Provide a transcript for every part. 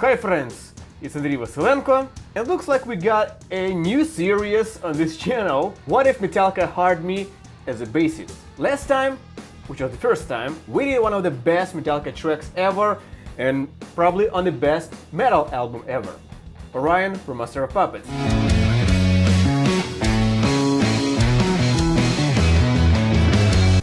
Hi friends, it's Andriy and looks like we got a new series on this channel. What if Metallica hired me as a bassist? Last time, which was the first time, we did one of the best Metallica tracks ever and probably on the best metal album ever, Orion from Master of Puppets.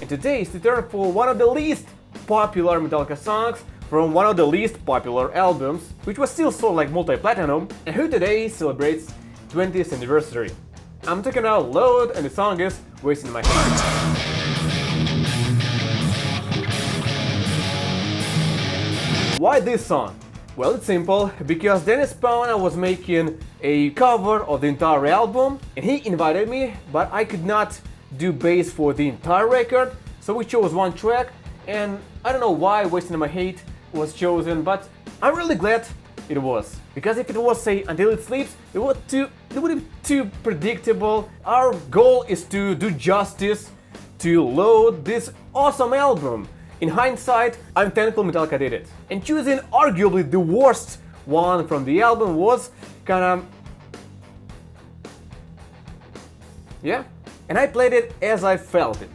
And today is the turn for one of the least popular Metallica songs from one of the least popular albums, which was still sold like multi-platinum, and who today celebrates 20th anniversary. I'm talking about Load, and the song is Wasting My Head. Why this song? Well, it's simple, because Denis was making a cover of the entire album, and he invited me, but I could not do bass for the entire record, so we chose one track, and I don't know why Wasting My Head was chosen, but I'm really glad it was. Because if it was, say, Until It Sleeps, it would be too predictable. Our goal is to do justice to Load, this awesome album. In hindsight, I'm thankful Metallica did it. And choosing arguably the worst one from the album was kinda... yeah. And I played it as I felt it.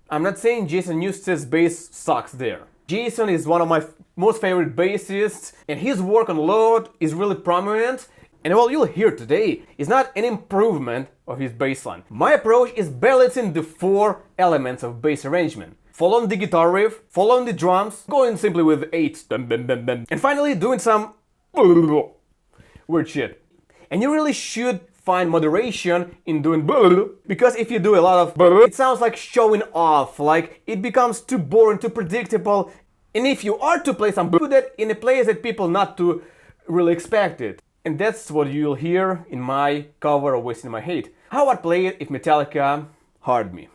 I'm not saying Jason Newsted's bass sucks there. Jason is one of my most favorite bassists, and his work on Load is really prominent, and what you'll hear today is not an improvement of his bass line. My approach is balancing the four elements of bass arrangement. Following the guitar riff, following the drums, going simply with 8, and finally doing some weird shit. And you really should find moderation in doing because if you do a lot of it sounds like showing off, like it becomes too boring, too predictable. And if you are to play some put it in a place that people not to really expect it. And that's what you'll hear in my cover of Wasting My Head. How I'd play it if Metallica hired me.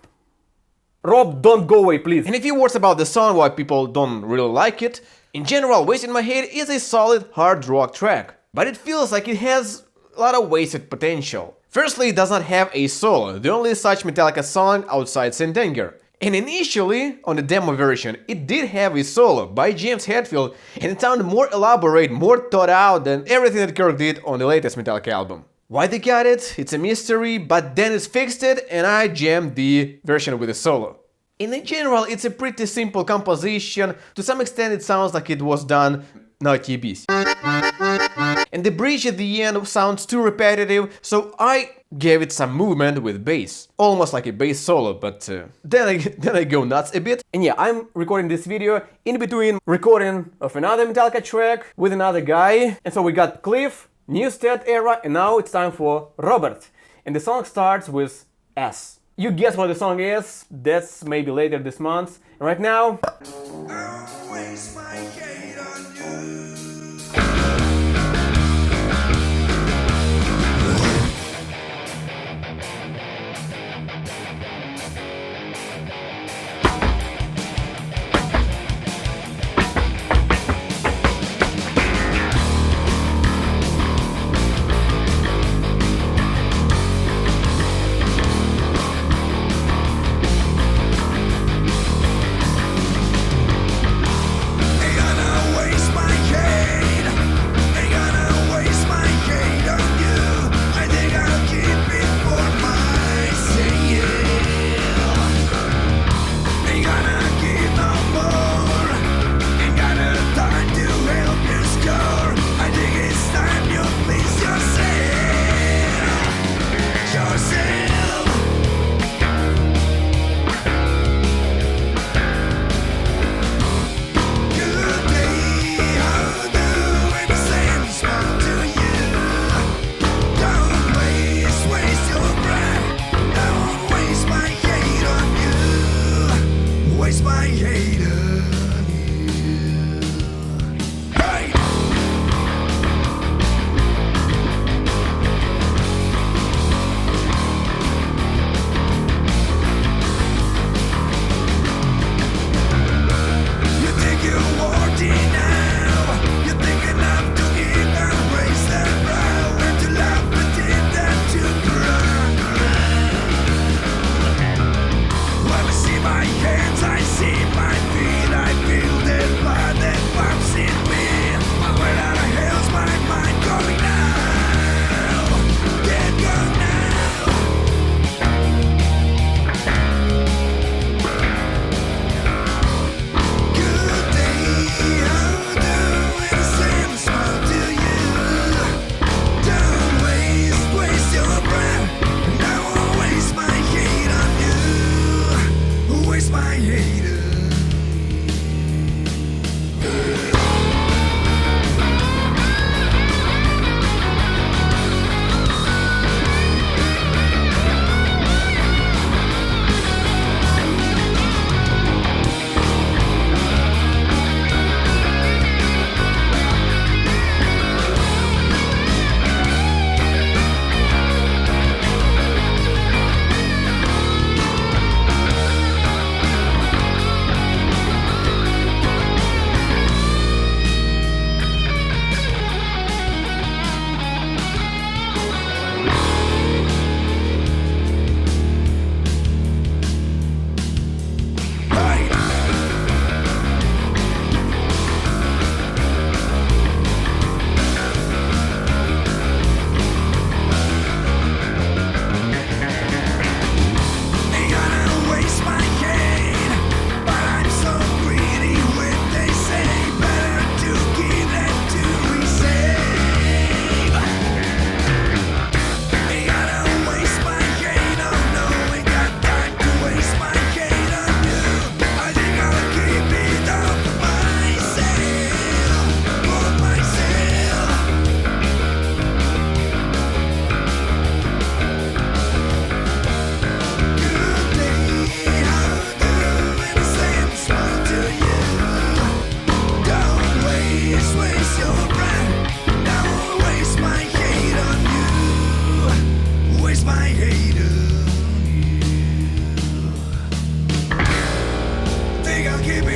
Rob, don't go away, please. And a few words about the song, why people don't really like it. In general, Wasting My Head is a solid hard rock track, but it feels like it has a lot of wasted potential. Firstly, it does not have a solo, the only such Metallica song outside Saint Anger. And initially, on the demo version, it did have a solo by James Hetfield, and it sounded more elaborate, more thought out than everything that Kirk did on the latest Metallica album. Why they got it? It's a mystery, but Denis fixed it and I jammed the version with a solo. And in general, it's a pretty simple composition. To some extent, it sounds like it was done not TBs. And the bridge at the end sounds too repetitive, so I gave it some movement with bass. Almost like a bass solo, but then I go nuts a bit. And yeah, I'm recording this video in between recording of another Metallica track with another guy. And so we got Cliff, Newsted era, and now it's time for Robert. And the song starts with S. You guess what the song is, that's maybe later this month. And right now...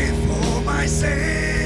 for my sins.